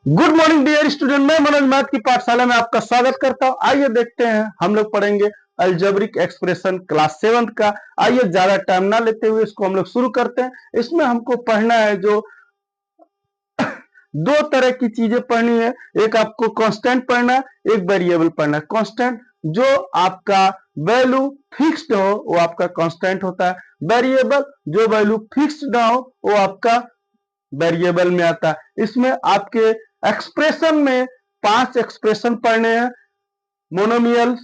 Good morning dear student, मैं Manoj math की पाठशाला में आपका स्वागत करता हूं। आइए देखते हैं, हम लोग पढ़ेंगे अलजेब्रिक एक्सप्रेशन क्लास 7 का। आइए ज्यादा टाइम ना लेते हुए इसको हम लोग शुरू करते हैं। इसमें हमको पढ़ना है जो दो तरह की चीजें पढ़नी है। एक आपको कांस्टेंट पढ़ना है, एक वेरिएबल पढ़ना है। कांस्टेंट जो आपका वैल्यू फिक्स्ड हो वो आपका कांस्टेंट होता है। वेरिएबल जो वैल्यू फिक्स्ड ना हो वो आपका वेरिएबल में आता है। इसमें आपके एक्सप्रेशन में 5 एक्सप्रेशन पढ़ने हैं। Monomials,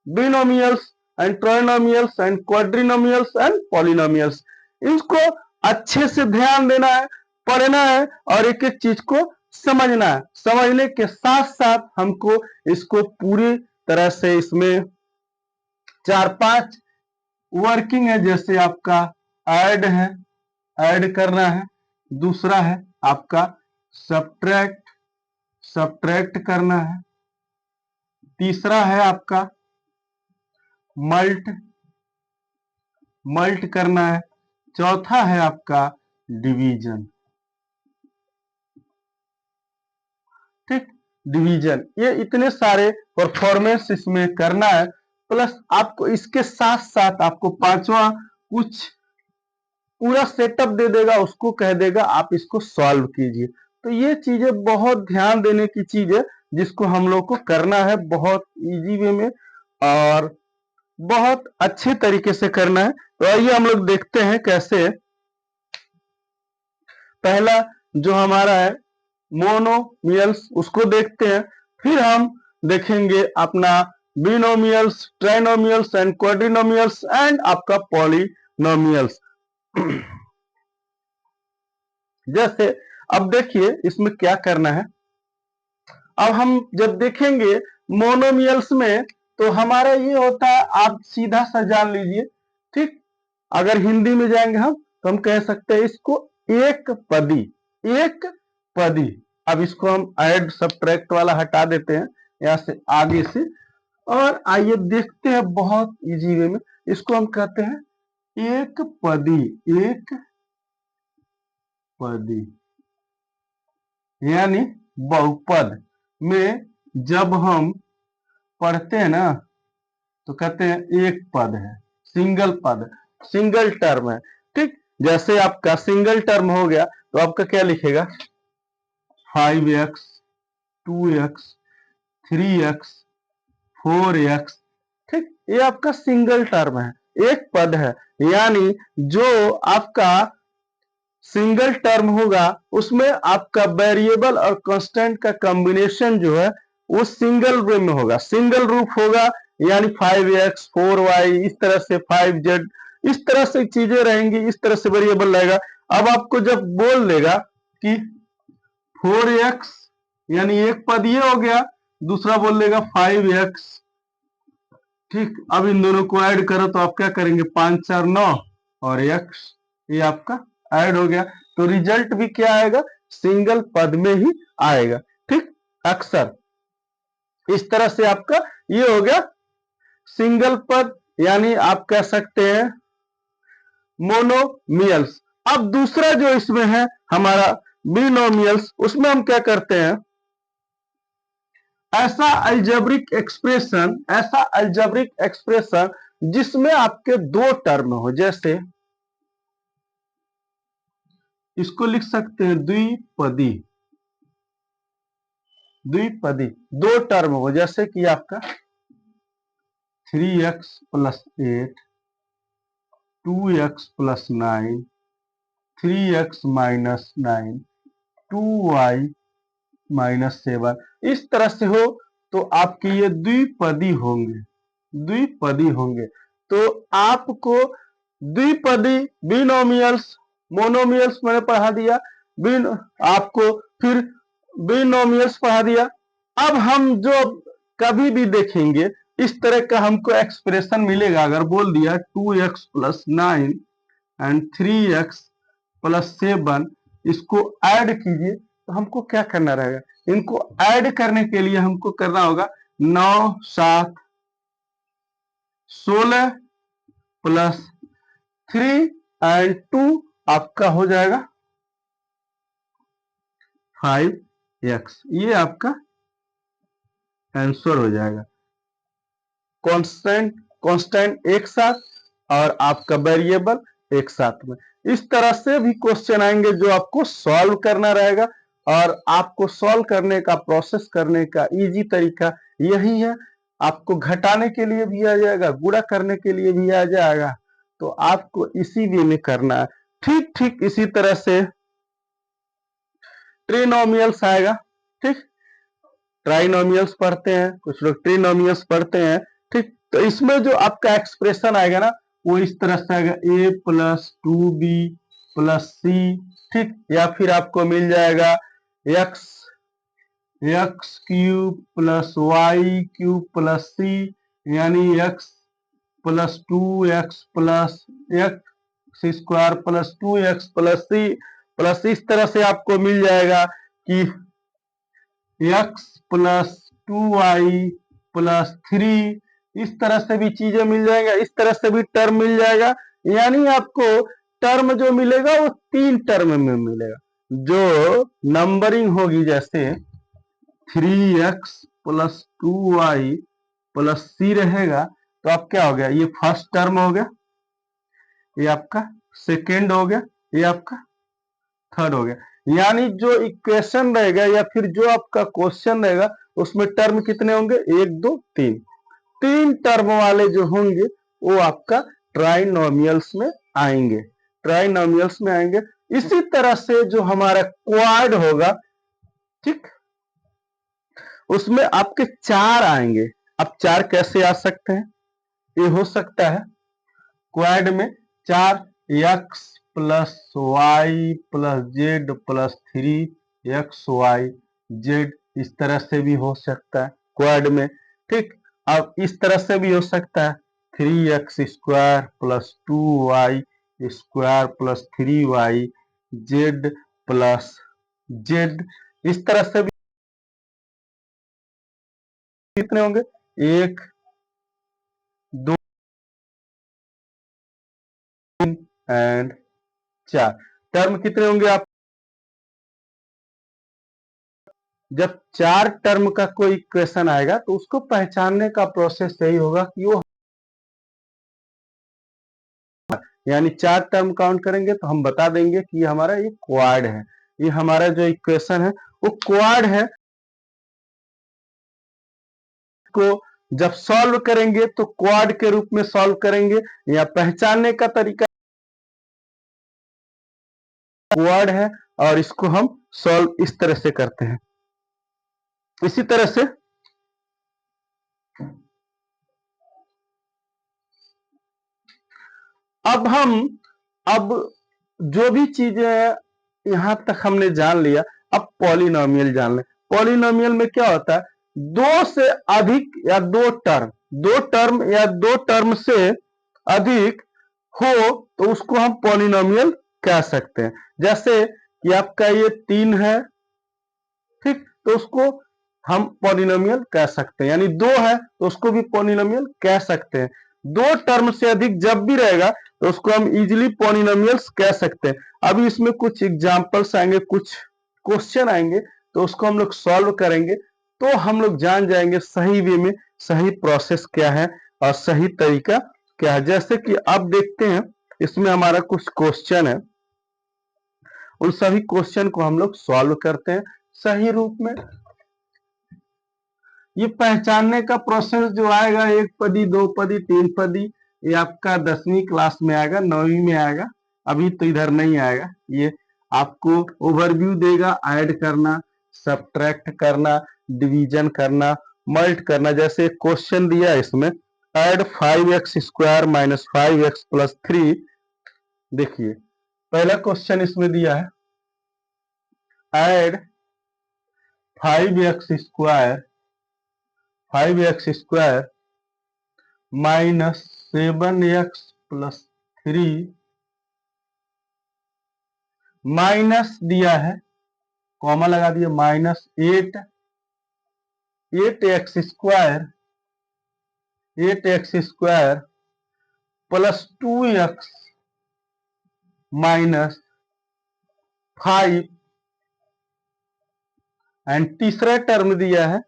binomials and trinomials and quadrinomials and polynomials. इनको अच्छे से ध्यान देना है, पढ़ना है और एक एक चीज को समझना है। समझने के साथ साथ हमको इसको पूरी तरह से इसमें 4-5 वर्किंग है। जैसे आपका ऐड है, ऐड करना है। दूसरा है आपका सब्ट्रैक्ट, सब्ट्रैक्ट करना है। तीसरा है आपका मल्ट, मल्ट करना है। चौथा है आपका डिवीजन। ठीक, डिवीजन। ये इतने सारे परफॉर्मेंस इसमें करना है। प्लस आपको इसके साथ साथ आपको पांचवा कुछ पूरा सेटअप दे देगा, उसको कह देगा आप इसको सॉल्व कीजिए। तो ये चीजें बहुत ध्यान देने की चीज है, जिसको हम लोग को करना है बहुत इजी वे में और बहुत अच्छे तरीके से करना है। तो आइए हम लोग देखते हैं कैसे। पहला जो हमारा है मोनोमियल्स, उसको देखते हैं। फिर हम देखेंगे अपना बिनोमियल्स, ट्राइनोमियल्स एंड क्वाड्रिनोमियल्स एंड आपका पॉलिनोमियल्स। जैसे अब देखिए इसमें क्या करना है। अब हम जब देखेंगे मोनोमियल्स में तो हमारा ये होता है, आप सीधा सा जान लीजिए। ठीक, अगर हिंदी में जाएंगे हम तो हम कह सकते हैं इसको एक पदी, एक पदी। अब इसको हम ऐड सब्ट्रैक्ट वाला हटा देते हैं यहां से आगे से, और आइए देखते हैं बहुत इजी वे में। इसको हम कहते हैं एक पदी, एक पदी यानी बहुपद में जब हम पढ़ते हैं ना तो कहते हैं एक पद है, सिंगल पद, सिंगल टर्म है। ठीक, जैसे आपका सिंगल टर्म हो गया तो आपका क्या लिखेगा 5x, 2x, 3x, 4x। ठीक, ये आपका सिंगल टर्म है, एक पद है। यानी जो आपका सिंगल टर्म होगा उसमें आपका वेरिएबल और कांस्टेंट का कॉम्बिनेशन जो है वो सिंगल वे में होगा, सिंगल रूप होगा। यानी 5x, 4y, इस तरह से 5z, इस तरह से चीजें रहेंगी, इस तरह से वेरिएबल रहेगा। अब आपको जब बोल देगा कि 4x यानी एक पद ये हो गया, दूसरा बोल देगा 5x। ठीक, अब इन दोनों को ऐड करो तो आप क्या करेंगे 5 4 9 और x, ये आपका ऐड हो गया। तो रिजल्ट भी क्या आएगा, सिंगल पद में ही आएगा। ठीक, अक्सर इस तरह से आपका ये हो गया सिंगल पद, यानी आप कह सकते हैं मोनोमियल्स। अब दूसरा जो इसमें है हमारा बिनोमियल्स, उसमें हम क्या करते हैं, ऐसा अलजेब्रिक एक्सप्रेशन, ऐसा अलजेब्रिक एक्सप्रेशन जिसमें आपके दो टर्म हो। जैसे इसको लिख सकते हैं द्विपदी, द्विपदी दो टर्म हो। जैसे कि आपका 3x + 8, 2x + 9, 3x - 9, 2y - 7, इस तरह से हो तो आपके ये द्विपदी होंगे, द्विपदी होंगे। तो आपको द्विपदी, बिनोमियल्स, मोनोमियल्स मैंने पढ़ा दिया, बिन आपको फिर बिनोमियल्स पढ़ा दिया। अब हम जो कभी भी देखेंगे इस तरह का हमको एक्सप्रेशन मिलेगा। अगर बोल दिया 2x + 9 एंड 3x + 7, इसको ऐड कीजिए तो हमको क्या करना रहेगा, इनको ऐड करने के लिए हमको करना होगा 9 7 16 + 3 एंड 2 आपका हो जाएगा 5 एक्स, ये आपका आंसर हो जाएगा। कांस्टेंट कांस्टेंट एक साथ और आपका वेरिएबल एक साथ में। इस तरह से भी क्वेश्चन आएंगे जो आपको सॉल्व करना रहेगा, और आपको सॉल्व करने का, प्रोसेस करने का इजी तरीका यही है। आपको घटाने के लिए भी आ जाएगा, गुणा करने के लिए भी आ जाएगा, तो आपको इसी वे में करना है। ठीक ठीक इसी तरह से ट्रिनोमियल्स आएगा। ठीक, ट्राइनोमियल्स पढ़ते हैं, कुछ लोग ट्रिनोमियल्स पढ़ते हैं। ठीक, तो इसमें जो आपका एक्सप्रेशन आएगा ना, वो इस तरह से आएगा, a प्लस 2b प्लस सी। ठीक, या फिर आपको मिल जाएगा x x cube plus y cube plus c, यानी x plus 2x plus x square plus 2x plus c plus, इस तरह से आपको मिल जाएगा कि एक्स प्लस 2y प्लस 3, इस तरह से भी चीजें मिल जाएगा, इस तरह से भी टर्म मिल जाएगा। यानी आपको टर्म जो मिलेगा वो 3 टर्म में मिलेगा। जो नंबरिंग होगी, जैसे 3x प्लस 2y प्लस सी रहेगा, तो आप क्या हो गया, ये फर्स्ट टर्म हो गया, ये आपका सेकेंड हो गया, ये आपका थर्ड हो गया। यानी जो इक्वेशन रहेगा या फिर जो आपका क्वेश्चन रहेगा, उसमें टर्म कितने होंगे, 1 2 3, 3 टर्म वाले जो होंगे वो आपका ट्राइनोमियल्स में आएंगे, ट्राइनोमियल्स में आएंगे। इसी तरह से जो हमारा क्वाड होगा, ठीक, उसमें आपके 4 आएंगे। अब 4 कैसे आ सकते हैं, ये हो सकता है क्वाड में 4 X plus Y plus Z plus 3 XY Z, इस तरह से भी हो सकता है क्वाड में। ठीक, अब इस तरह से भी हो सकता है 3x square plus 2y square plus 3YZ plus Z, इस तरह से भी कितने होंगे, 1 2 एंड 4 टर्म कितने होंगे आप। जब 4 टर्म का कोई इक्वेशन आएगा तो उसको पहचानने का प्रोसेस यही होगा कि वो, यानी 4 टर्म काउंट करेंगे तो हम बता देंगे कि ये हमारा ये क्वाड है, ये हमारा जो इक्वेशन है वो क्वाड है। को जब सॉल्व करेंगे तो क्वाड के रूप में सॉल्व करेंगे, या पहचानने का तरीका क्वाड है, और इसको हम सॉल्व इस तरह से करते हैं। इसी तरह से अब जो भी चीजें यहां तक हमने जान लिया, अब पॉलिनोमियल जान ले। पॉलिनोमियल में क्या होता है, 2 से अधिक या 2 टर्म, 2 टर्म या 2 टर्म से अधिक हो तो उसको हम पॉलिनोमियल कह सकते हैं। जैसे कि आपका ये 3 है, ठीक, तो उसको हम पॉलिनोमियल कह सकते हैं। यानी 2 है तो उसको भी पॉलिनोमियल कह सकते हैं। 2 टर्म से अधिक जब भी रहेगा तो उसको हम इजीली पॉलिनोमियल्स कह सकते हैं। अभी इसमें कुछ एग्जांपल्स आएंगे, कुछ क्वेश्चन आएंगे, तो उसको हम लोग सॉल्व करेंगे, तो हम लोग जान जाएंगे सही वे में सही प्रोसेस क्या है और सही तरीका क्या है। जैसे कि अब देखते हैं, इसमें हमारा कुछ क्वेश्चन है, उन सभी क्वेश्चन को हम लोग सॉल्व करते हैं सही रूप में। ये पहचानने का प्रोसेस जो आएगा, 1 पदी 2 पदी 3 पदी, ये आपका 10वीं क्लास में आएगा, 9वीं में आएगा, अभी तो इधर नहीं आएगा। ये आपको ओवरव्यू देगा, ऐड करना, सब्ट्रैक्ट करना, डिवीजन करना, मल्ट करना। जैसे क्वेश्चन दिया है इसमें, add 5x square minus 5x plus 3। देखिए पहला क्वेश्चन इसमें दिया है, add 5x square 5x minus 7x plus 3, minus दिया है, कॉमा लगा दिया, minus 8x square plus 2x minus 5 and तीसरा टर्म दिया है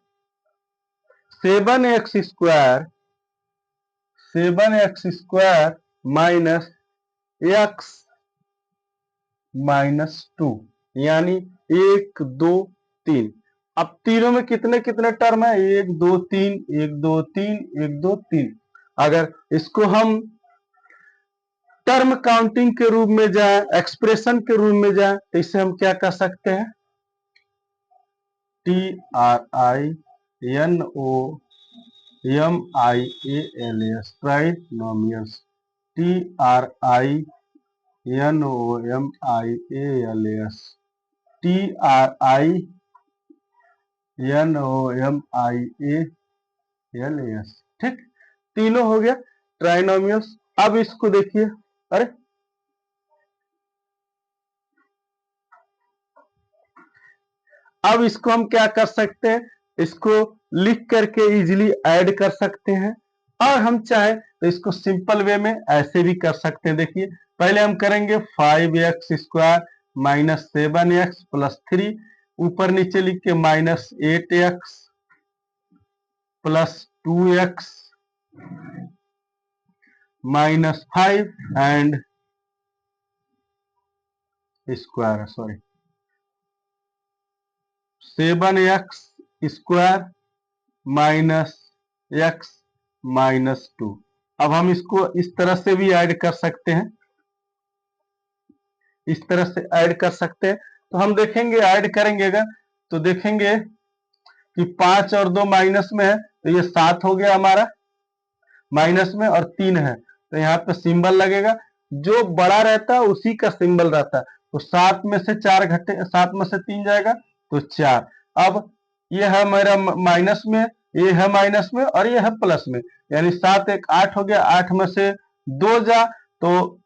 7x स्क्वायर माइनस x -2 यानी 1 2 3। अब तीनों में कितने कितने टर्म है? 1 2 3 1 2 3 1 2 3। अगर इसको हम टर्म काउंटिंग के रूप में जाए, एक्सप्रेशन के रूप में जाए, तो इसे हम क्या कर सकते हैं? TRINOMIALS trinomials, TRINOMIALS TRINOMIALS। ठीक, तीनों हो गया ट्राइनोमियल्स। अब इसको देखिए, अरे अब इसको हम क्या कर सकते हैं? इसको लिख करके इजीली ऐड कर सकते हैं, और हम चाहे तो इसको सिंपल वे में ऐसे भी कर सकते हैं। देखिए, पहले हम करेंगे 5x² माइनस 7x प्लस 3, ऊपर नीचे लिख के -8x plus 2x minus 5 and square, sorry 7x² minus x -2। अब हम इसको इस तरह से भी ऐड कर सकते हैं, इस तरह से ऐड कर सकते हैं। तो हम देखेंगे, ऐड करेंगे अगर, तो देखेंगे कि 5 और 2 माइनस में है, तो ये 7 हो गया हमारा माइनस में, और 3 है तो यहाँ पे सिंबल लगेगा, जो बड़ा रहता है उसी का सिंबल रहता है। तो 7 में से 4 घटे, 7 में से 3 जाएगा तो 4। अब ये है मेरा माइनस में, ये है माइनस में, और ये है प्लस में, यानी 7 1 8 हो गया। 8 में से 2 जा तो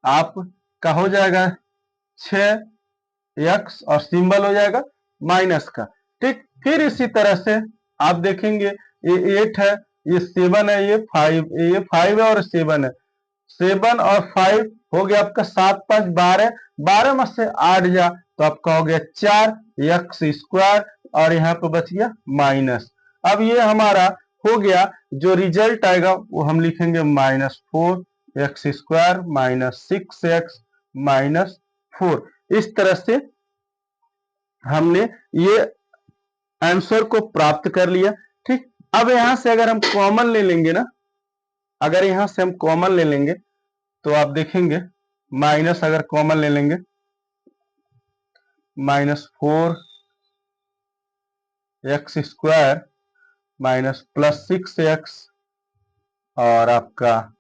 आपका हो जाएगा 6x और सिंबल हो जाएगा माइनस का। ठीक, फिर इसी तरह से आप देखेंगे, ये 8 है, ये 7 है, ये 5 है और 7 है। 7 और 5 हो गया आपका 7 5 12, 12 में से 8 जा तो आपका हो गया 4x², और यहाँ पे बच गया माइनस। अब ये हमारा हो गया, जो रिजल्ट आएगा वो हम लिखेंगे -4x² माइनस 6x -4। इस तरह से हमने ये आंसर को प्राप्त कर लिया। ठीक, अब यहां से अगर हम कॉमन ले लेंगे ना, अगर यहां से हम कॉमन ले लेंगे तो आप देखेंगे, माइनस अगर कॉमन ले लेंगे, -4x² माइनस प्लस 6x, और आपका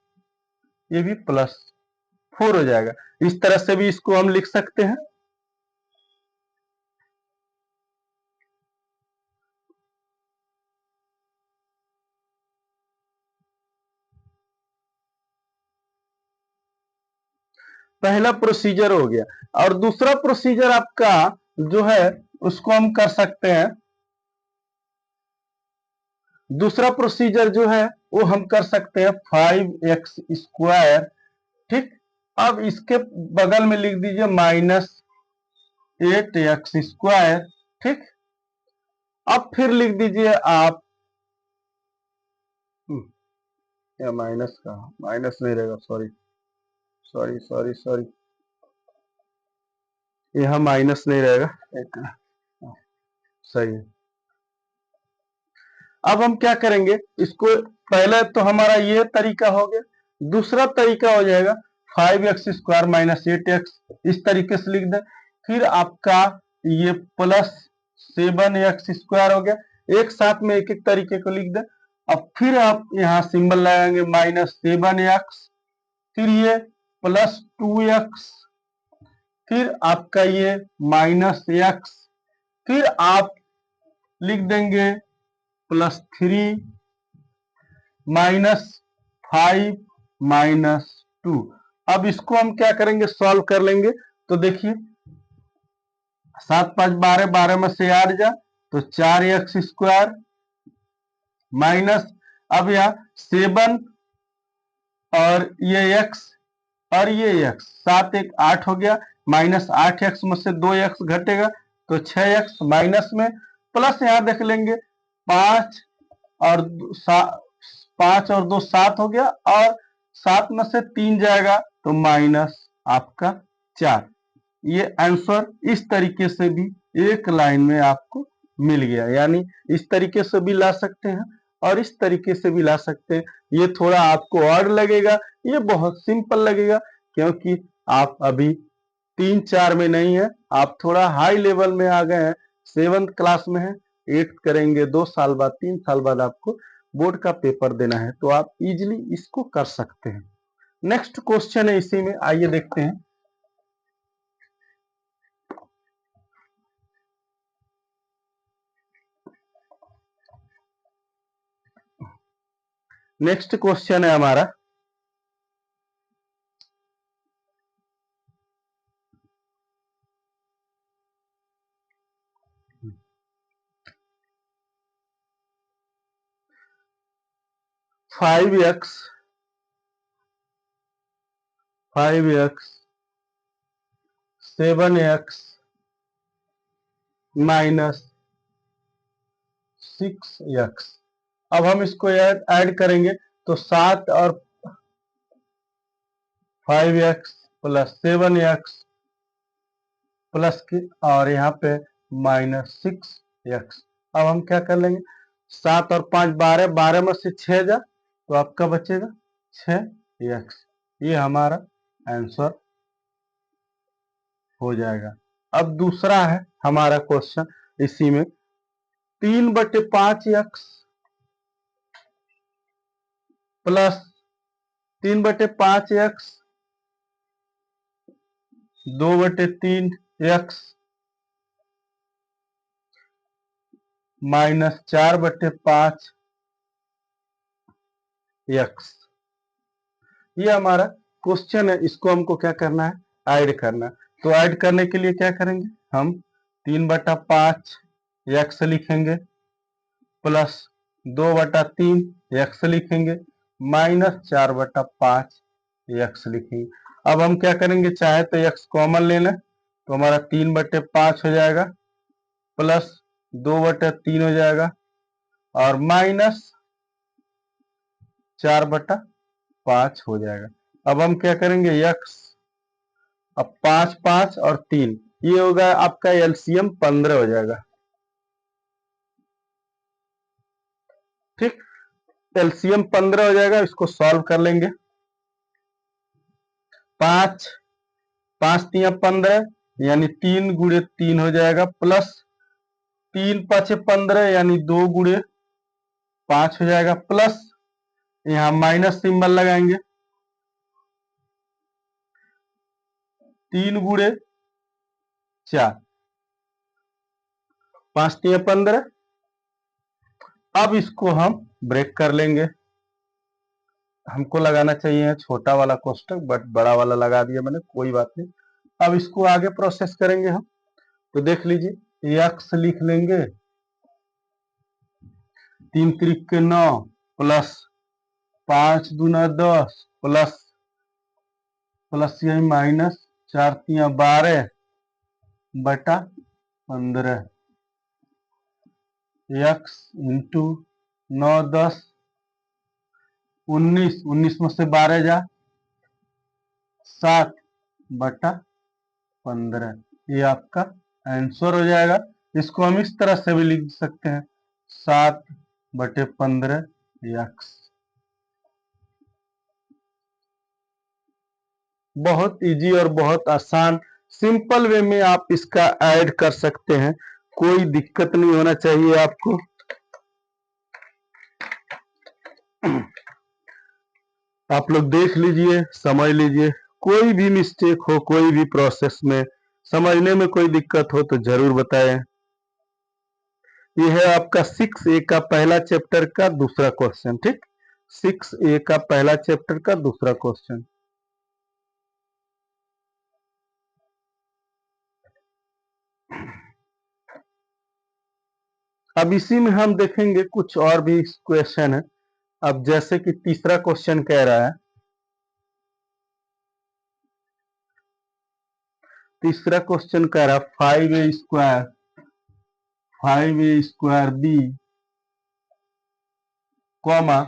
ये भी +4 हो जाएगा। इस तरह से भी इसको हम लिख सकते हैं। पहला प्रोसीजर हो गया, और दूसरा प्रोसीजर आपका जो है उसको हम कर सकते हैं। दूसरा प्रोसीजर जो है वो हम कर सकते हैं 5x²। ठीक, अब इसके बगल में लिख दीजिए -8x²। ठीक, अब फिर लिख दीजिए आप, या माइनस का, माइनस नहीं रहेगा, सॉरी सॉरी सॉरी सॉरी, यहाँ माइनस नहीं रहेगा, एक सही है। अब हम क्या करेंगे, इसको पहले तो हमारा ये तरीका हो गया, दूसरा तरीका हो जाएगा 5x² माइनस 8x, इस तरीके से लिख दें। फिर आपका ये +7x² हो गया, एक साथ में एक एक तरीके को लिख दें। अब फिर आप यहाँ सिंबल लगाएंगे -7x, फिर ये +2x, फिर आपका ये -x, फिर आप लिख देंगे +3 -5 -2। अब इसको हम क्या करेंगे, सॉल्व कर लेंगे। तो देखिए, 7 5 12, 12 में से 8 जा तो 4x² माइनस, अब यहाँ 7 और ये x और ये x, 7 1 8 हो गया, -8x में से 2x घटेगा तो 6x, माइनस में प्लस यहाँ देख लेंगे 5 और 5 और 2 7 हो गया, और 7 में से 3 जाएगा तो माइनस आपका 4। ये आंसर इस तरीके से भी एक लाइन में आपको मिल गया, यानी इस तरीके से भी ला सकते हैं और इस तरीके से भी ला सकते हैं। ये थोड़ा आपको और लगेगा, ये बहुत सिंपल लगेगा, क्योंकि आप अभी 3 4 में नहीं है, आप थोड़ा हाई लेवल में आ गए हैं, 7th क्लास में है, 8th करेंगे 2 साल बाद, 3 साल बाद आपको बोर्ड का पेपर देना है, तो आप इजिली इसको कर सकते हैं। नेक्स्ट क्वेश्चन है इसी में, आइए देखते हैं। नेक्स्ट क्वेश्चन है हमारा 5x 7x माइनस 6x। अब हम इसको ऐड करेंगे तो 7 और 5x प्लस 7x प्लस की, और यहाँ पे माइनस 6x। अब हम क्या कर लेंगे, 7 और 5 12, 12 में से 6 जा तो आपका बचेगा 6x। ये हमारा आंसर हो जाएगा। अब दूसरा है हमारा क्वेश्चन इसी में, 3/5x plus 3/5x 2/3x minus 4/5x। ये हमारा क्वेश्चन है, इसको हमको क्या करना है, ऐड करना है। तो ऐड करने के लिए क्या करेंगे, हम 3/5x लिखेंगे प्लस 2/3x लिखेंगे माइनस 4/5x लिखेंगे। अब हम क्या करेंगे, चाहे तो x कॉमन ले लें तो हमारा 3/5 हो जाएगा प्लस 2/3 हो जाएगा और माइनस 4/5 हो जाएगा। अब हम क्या करेंगे, x, अब 5 5 और 3, ये होगा आपका एलसीएम 15 हो जाएगा। ठीक, एलसीएम 15 हो जाएगा, इसको सॉल्व कर लेंगे। 5 5 3 15 यानी 3 गुणे 3 हो जाएगा प्लस 3 5 15 यानी 2 गुणे 5 हो जाएगा प्लस यहाँ माइनस सिंबल लगाएंगे, 3 गुणे 4, 5 3 15। अब इसको हम ब्रेक कर लेंगे, हमको लगाना चाहिए छोटा वाला कोष्टक, बट बड़ा वाला लगा दिया मैंने, कोई बात नहीं। अब इसको आगे प्रोसेस करेंगे हम, तो देख लीजिए x लिख लेंगे 3 त्रिक के 9 प्लस 5 दूना 10 प्लस प्लस यही माइनस 4 3 12 बटा 15 x इंटू 9 10 19, 19 में से 12 जा 7/15, ये आपका आंसर हो जाएगा। इसको हम इस तरह से भी लिख सकते हैं 7/15x। बहुत इजी और बहुत आसान सिंपल वे में आप इसका ऐड कर सकते हैं, कोई दिक्कत नहीं होना चाहिए आपको। आप लोग देख लीजिए, समझ लीजिए, कोई भी मिस्टेक हो, कोई भी प्रोसेस में समझने में कोई दिक्कत हो तो जरूर बताएं। ये है आपका 6A का पहला चैप्टर का दूसरा क्वेश्चन। ठीक, 6A का पहला चैप्टर का दूसरा क्वेश्चन। अब इसी में हम देखेंगे कुछ और भी क्वेश्चन है। अब जैसे कि तीसरा क्वेश्चन कह रहा है, तीसरा क्वेश्चन कह रहा है 5A² 5a² b comma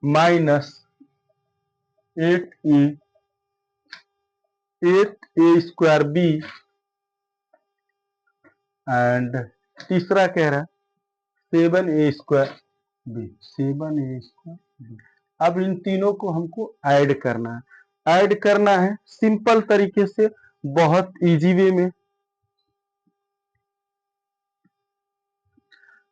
-8a² b and तीसरा कह रहा है 7a²b। अब इन तीनों को हमको ऐड करना है। ऐड करना है सिंपल तरीके से, बहुत इजी वे में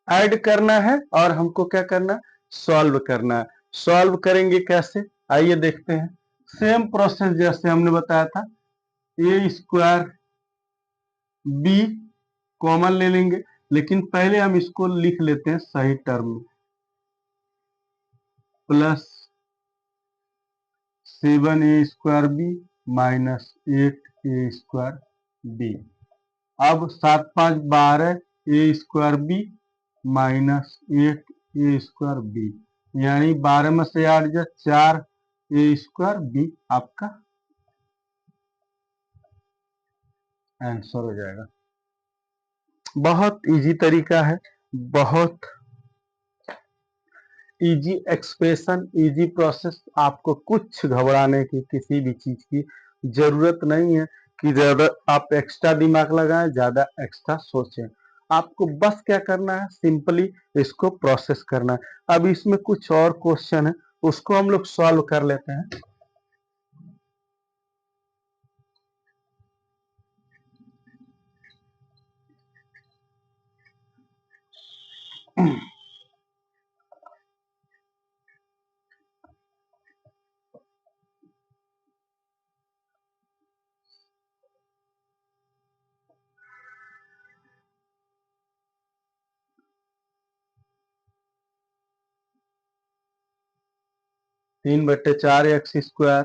ऐड करना है और हमको क्या करना है, सॉल्व करना है। सॉल्व करेंगे कैसे, आइए देखते हैं। सेम प्रोसेस जैसे हमने बताया था, a² b कॉमन ले लेंगे, लेकिन पहले हम इसको लिख लेते हैं सही टर्म में, plus 7a² b minus 8a² b। अब 7 5 12 a² b minus 8a² b, यानी 12 में से 8 जा 4a² b आपका आंसर हो जाएगा। बहुत इजी तरीका है, बहुत इजी एक्सप्रेशन, इजी प्रोसेस। आपको कुछ घबराने की, किसी भी चीज की जरूरत नहीं है कि ज्यादा आप एक्स्ट्रा दिमाग लगाएं, ज्यादा एक्स्ट्रा सोचें। आपको बस क्या करना है, सिंपली इसको प्रोसेस करना है। अब इसमें कुछ और क्वेश्चन है, उसको हम लोग सॉल्व कर लेते हैं। तीन बट्टे 4x²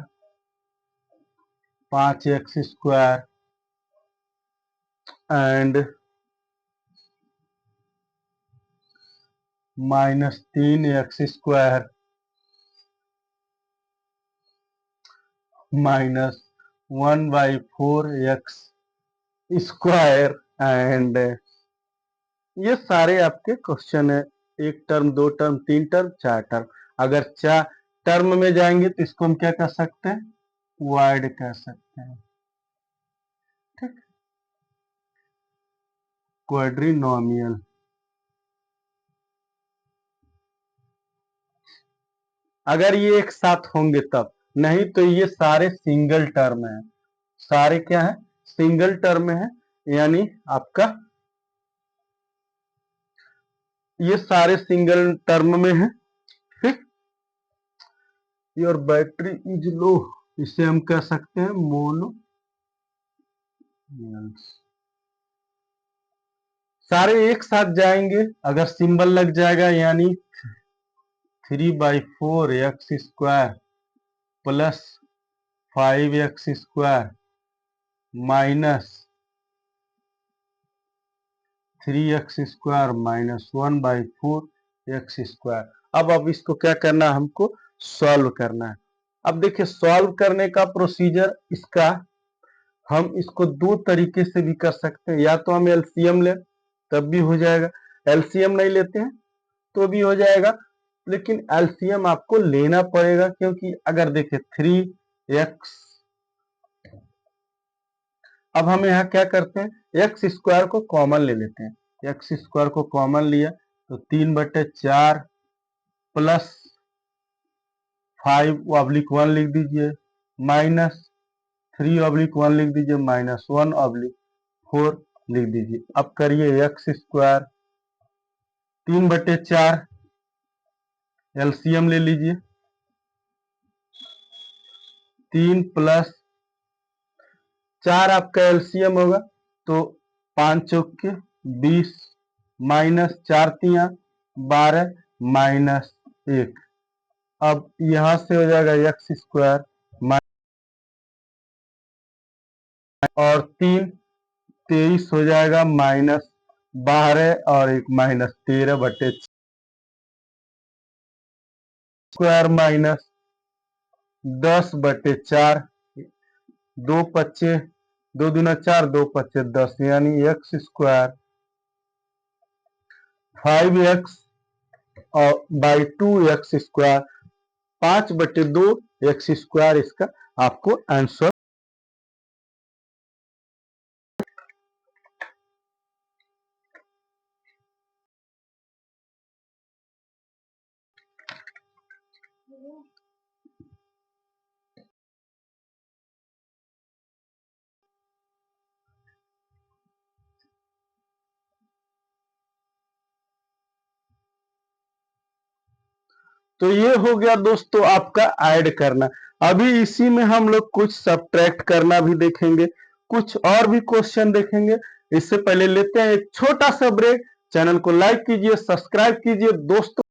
5x² and -3x² minus 1/4x² and ये सारे आपके क्वेश्चन है। एक टर्म, दो टर्म, तीन टर्म, चार टर्म। अगर चार टर्म में जाएंगे तो इसको हम क्या कर सकते हैं, वाइड कर सकते हैं। ठीक, क्वाड्रिनोमियल। अगर ये एक साथ होंगे तब, नहीं तो ये सारे सिंगल टर्म है। सारे क्या है, सिंगल टर्म है, यानी आपका ये सारे सिंगल टर्म में है। ठीक, योर बैटरी इज लो, इसे हम कह सकते हैं मोनो। सारे एक साथ जाएंगे, अगर सिंबल लग जाएगा, यानी 3/4x² plus 5x² minus 3x² minus 1/4x²। अब इसको क्या करना है, हमको सॉल्व करना है। अब देखिए सॉल्व करने का प्रोसीजर इसका, हम इसको दो तरीके से भी कर सकते हैं। या तो हम एलसीएम ले तब भी हो जाएगा, एलसीएम नहीं लेते हैं तो भी हो जाएगा, लेकिन एलसीएम आपको लेना पड़ेगा, क्योंकि अगर देखें 3x, अब हम यहाँ क्या करते हैं, x² को कॉमन ले लेते हैं। x² को कॉमन लिया तो 3/4 प्लस 5/1 लिख दीजिए, माइनस 3/1 लिख दीजिए, माइनस 1/4 लिख दीजिए। अब करिए x², 3/4 एलसीएम ले लीजिए, 3 प्लस 4 आपका एलसीएम होगा तो 5 चौके 20 माइनस 4 तिया 12 माइनस 1। अब यहां से हो जाएगा x² और 3 23 हो जाएगा, माइनस 12 और 1 माइनस 13/² माइनस 10/4, 2 × 5 2 दूना 4, 2 पच्चे 10 यानी एक्स स्क्वायर 5x और by 2x square 5/2 x square इसका आपको आंसर। तो ये हो गया दोस्तों आपका ऐड करना। अभी इसी में हम लोग कुछ सब्ट्रैक्ट करना भी देखेंगे, कुछ और भी क्वेश्चन देखेंगे। इससे पहले लेते हैं एक छोटा सा ब्रेक। चैनल को लाइक कीजिए, सब्सक्राइब कीजिए दोस्तों।